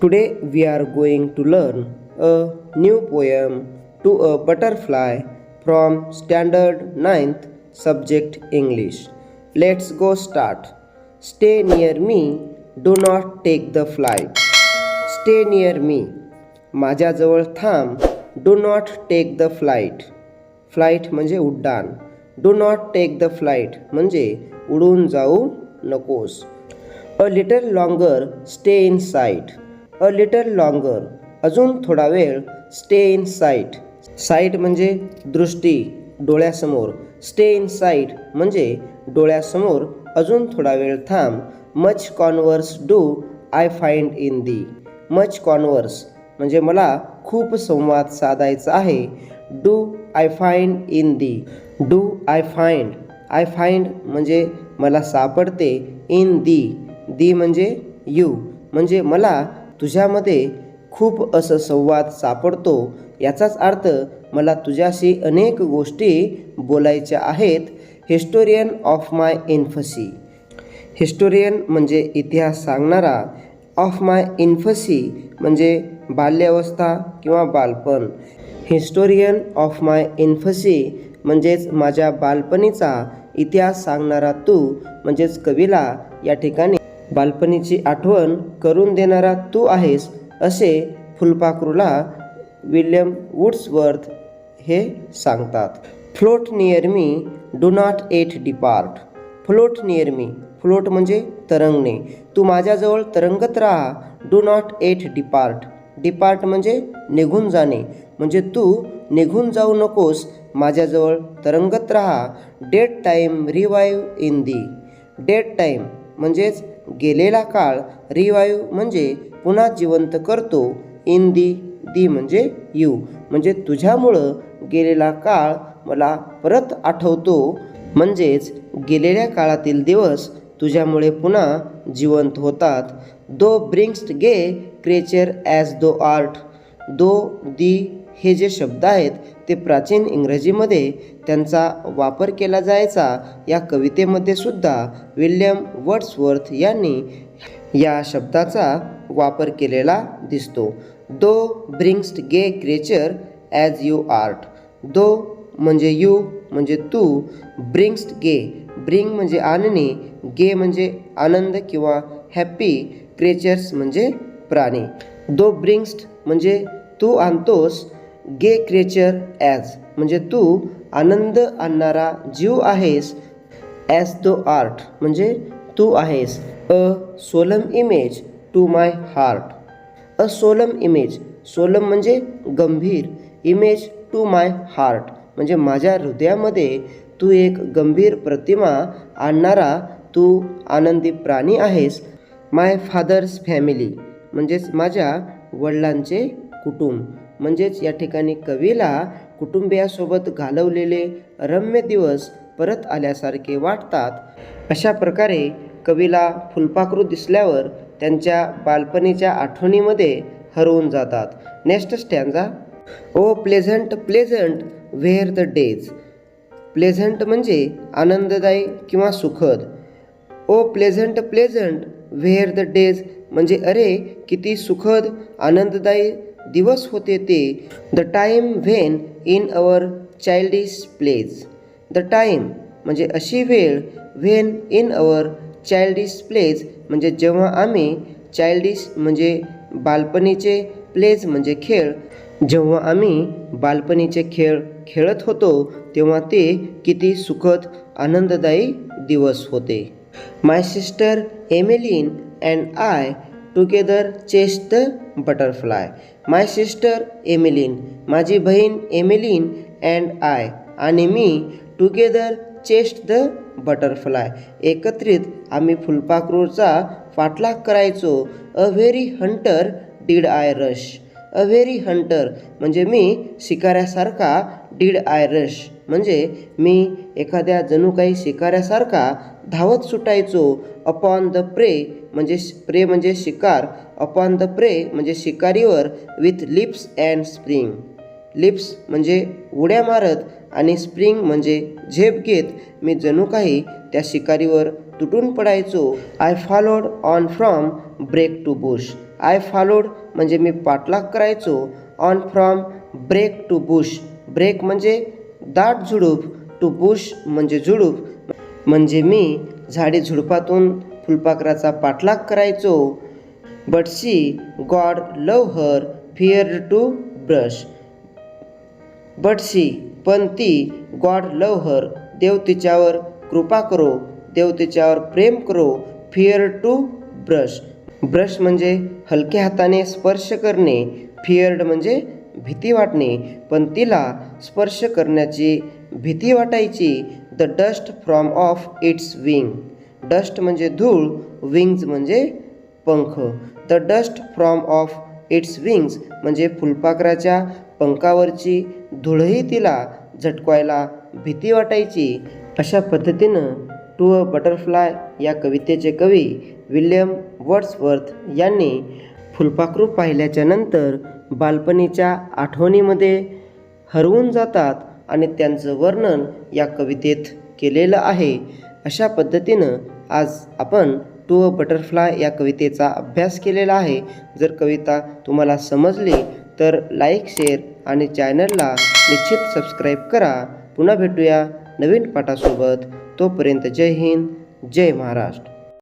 Today we are going to learn a new poem to a butterfly from standard ninth subject English. Let's go start. Stay near me, do not take the flight. Stay near me. माझ्याजवळ थांब. Do not take the flight. Flight म्हणजे उड्डाण. Do not take the flight म्हणजे उडून जाऊ नकोस. A little longer stay in sight. A little longer अजून थोडा वेळ. Stay in sight. Sight म्हणजे दृष्टी, डोळ्यासमोर. Stay in sight म्हणजे डोळ्यासमोर अजून थोडा वेळ थांब. Much converse do I find in thee. Much converse म्हणजे मला खूप संवाद साधायचा आहे. Do I find in thee. Do I find. I find म्हणजे मला सापडते. In thee. thee म्हणजे you म्हणजे मला तुझ्यामध्ये खूप असं संवाद सापडतो. याचाच अर्थ मला तुझ्याशी अनेक गोष्टी बोलायच्या आहेत. Historian of my infancy. Historian म्हणजे इतिहास सांगणारा. ऑफ माय इन्फसी म्हणजे बाल्यावस्था किंवा बालपण. हिस्टोरियन ऑफ माय इन्फसी म्हणजेच माझ्या बालपणीचा इतिहास सांगणारा तू म्हणजेच कवीला या ठिकाणी बालपणीची आठवण करून देणारा तू आहेस असे फुलपाखरूला विल्यम वुड्सवर्थ हे सांगतात. Float near me, do not at depart. Float near me. Float म्हणजे तरंगणे. तू माझ्याजवळ तरंगत राहा. Do not at depart. Depart म्हणजे निघून जाणे म्हणजे तू निघून जाऊ नकोस. माझ्याजवळ तरंगत राहा. Dead time revive in the. Dead time म्हणजेच गेलेला काळ. रिवाईव्ह म्हणजे पुन्हा जिवंत करतो. इन दी. दी म्हणजे यू म्हणजे तुझ्यामुळं गेलेला काळ मला परत आठवतो. म्हणजेच गेलेल्या काळातील दिवस तुझ्यामुळे पुन्हा जिवंत होतात. दो ब्रिंग्स्ट गे क्रिएचर ॲज दो आर्ट. दो दी हे जे शब्द आहेत ते प्राचीन इंग्रजीमध्ये त्यांचा वापर केला जायचा. या कवितेमध्ये सुद्धा विल्यम वर्ड्सवर्थ यांनी या शब्दाचा वापर केलेला दिसतो. दो ब्रिंग्स्ट गे क्रिएचर ॲज यू आर्ट. दो म्हणजे यू म्हणजे तू. ब्रिंग्स्ट गे. ब्रिंग म्हणजे आणणे. गे म्हणजे आनंद किंवा हॅप्पी. क्रिएचर्स म्हणजे प्राणी. दो ब्रिंग्स्ट म्हणजे तू आणतोस. गे क्रिएचर ॲज म्हणजे तू आनंद आणणारा जीव आहेस. ॲज दो आर्ट म्हणजे तू आहेस. A solemn image to my heart. A solemn image. Solemn म्हणजे गंभीर. इमेज टू माय हार्ट म्हणजे माझ्या हृदयामध्ये तू एक गंभीर प्रतिमा आणणारा तू आनंदी प्राणी आहेस. माय फादर्स फॅमिली म्हणजेच माझ्या वडिलांचे कुटुंब. म्हणजेच या ठिकाणी कवीला कुटुंबियासोबत घालवलेले रम्य दिवस परत आल्यासारखे वाटतात. अशा प्रकारे कवीला फुलपाखरू दिसल्यावर त्यांच्या बालपणीच्या आठवणीमध्ये हरवून जातात. Next stanza. O pleasant pleasant were the days. Pleasant म्हणजे आनंददायी किंवा सुखद. O pleasant pleasant were the days म्हणजे अरे किती सुखद आनंददायी दिवस होते ते. The time when in our childish plays. The time म्हणजे अशी वेळ. When in our childish plays म्हणजे जेव्हा आम्ही. चाइल्डिश म्हणजे बालपणीचे. प्लेज म्हणजे खेळ. जेव्हा आम्ही बालपणीचे खेळ खेळत होतो तेव्हा ते किती सुखद आनंददायी दिवस होते. My sister Emmeline and I together chased the butterfly. My sister Emmeline माझी बहीण एमेलिन अँड आय आणि मी टुगेदर चेस्ड द बटरफ्लाय एकत्रित आम्ही फुलपाखरूचा पाठलाग करायचो. A very hunter did I rush. A very hunter म्हणजे मी शिकाऱ्यासारखा. डीड आय रश म्हणजे मी एखाद्या जणू काही शिकाऱ्यासारखा धावत सुटायचो. अपॉन द प्रे म्हणजे प्रे म्हणजे शिकार. अपॉन द प्रे म्हणजे शिकारीवर. With leaps and springs. Leaps म्हणजे उड्या मारत आणि स्प्रिंग म्हणजे झेप घेत मी जणू काही त्या शिकारीवर तुटून पडायचो. I followed on from brake to bush. I followed म्हणजे मी पाठलाग करायचो. On from brake to bush, brake म्हणजे दाट झुडूप, टू बुश म्हणजे झुडूप, म्हणजे मी झाडी झुडपातून फुलपाखराचा पाठलाग करायचो. But she God love her feared to brush. But she पण ती, गॉड लव हर देव तिच्यावर कृपा करो, देव तिच्यावर प्रेम करो. फिअर टू ब्रश, ब्रश म्हणजे हलक्या हाताने स्पर्श करणे. फिअर्ड म्हणजे भीती वाटणे, पण तिला स्पर्श करण्याची भीती वाटायची. The dust from of its wing, dust म्हणजे धूळ, विंग्ज म्हणजे पंख. The dust from of its wings म्हणजे फुलपाखराच्या पंखावरची धूळही तिला झटकवायला भीती वाटायची. अशा पद्धतीनं टू अ बटरफ्लाय या कवितेचे कवी विल्यम वर्ड्सवर्थ यांनी फुलपाखरू पाहिल्याच्या नंतर बालपणीच्या आठवणीमध्ये हरवून जातात आणि त्यांचं वर्णन या कवितेत केलेलं आहे. अशा पद्धतीनं आज आपण टू अ बटरफ्लाय या कवितेचा अभ्यास केलेला आहे. जर कविता तुम्हाला समजली तर लाईक, शेअर आणि चॅनलला निश्चित सबस्क्राईब करा. पुन्हा भेटूया नवीन पाठासोबत. तोपर्यंत जय हिंद, जय महाराष्ट्र.